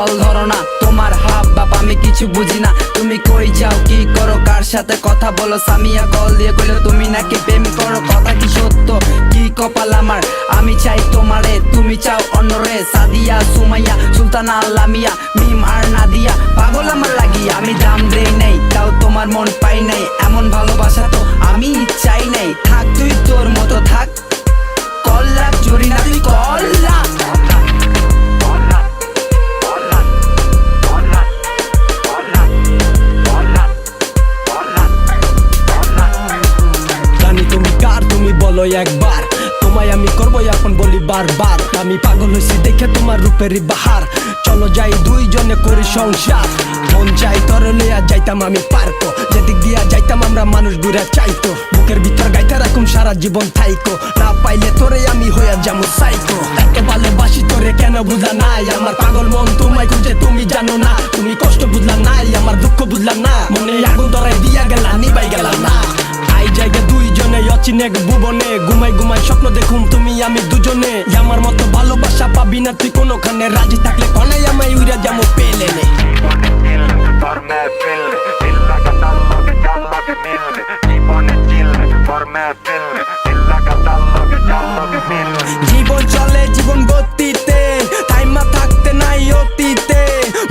Call ধরো না, তোমার হাব বাপ আমি কিছু বুঝি না। তুমি কই যাও কি করো কার সাথে কথা বলো? সামিয়া কল দিয়ে কইলো তুমি নাকি প্রেম করো, কথা কি সত্য? কি কপাল আমার, আমি চাই তোমারে তুমি চাও অন্যরে। সাদিয়া সুমাইয়া সুলতানা লামিয়া মিম আর নাদিয়া পাগল আমার লাগিয়া। আমি দাম দেই নাই তাও তোমার মন পাই নাই, এমন ভালোবাসা তো আমি চাই নাই। থাক তুই তোর মতো থাক, কল্লা জরি না তুই কল্লা। জানি তুমি কার, তুমি বলো একবার, তোমায় আমি করবো এখন বলি বারবার। আমি পাগল হইছি দেখে তোমার রূপেরই বাহার, চলো যাই দুইজনে করি সংসার। মন চাই তোর লইয়া যাইতাম আমি পার্কো, যেদিক দিয়া যাইতাম আমরা মানুষ ঘুরে চাইতো। বুকের ভিতর গাইতে রাখুম সারা জীবন থাইকো, না পাইলে তোরে আমি হইয়া যাবো সাইকো। এত ভালোবাসি তোরে কেন বুঝলা নাই, আমার পাগল মন তোমায় খুঁজে তুমি জানো না। তুমি কষ্ট বুঝলা নাই, আমার দুঃখ বুঝলা না, মনে আগুন ধরাই দিয়া গেলা নিবাই গেলা না। আই জায়গা দুইজনে অচিনে ভুবনে, ঘুমাই ঘুমাই স্বপ্ন দেখুম তুমি আমি দুজনে। আমার মতো ভালোবাসা পাবি না তুই কোনোখানে, রাজি থাকলে কনে আমায় উইরা যাবো পেলে নে। জীবন চলে জীবন গতিতে, টাইমা থাকতে নাই অতীতে।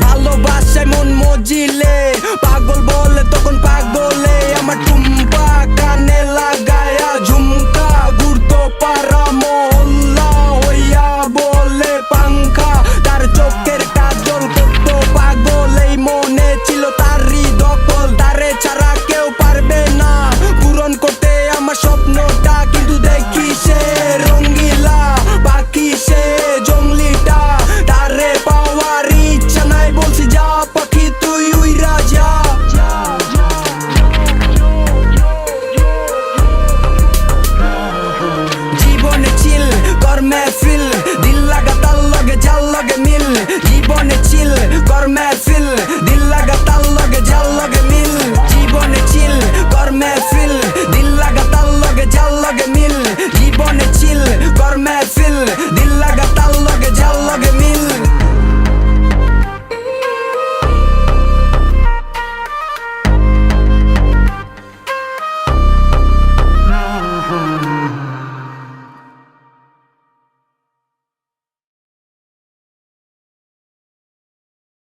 ভালোবাসায় মন মজিলে, পাগল বলে তখন পাগলে। আমার টুম্পা কানে লাগায়া ঝুমকা, ঘুরতো পারা মহল্লা হইয়া বলে পাংখা। তার চোখের কাজল করতো পাগল, এই মনে ছিল তারই দখল। তারে ছাড়া কেউ পারবে না পূরণ করতে আমার স্বপ্নটা, কিন্তু দেখি সে রঙ্গিলা বাকি সে জঙ্গলিটা। তারে পাওয়ার ইচ্ছা নাই, বলছি যা পাখি তুই উইরা যা। জীবনে চিল কর মেহফিল, দিল লাগা তার লগে যার লগে মিল। জীবনে চিল কর মেহফিল, দিল লাগা তার লগে যার লগে মিল। জীবনে চিল কর মেহফিল।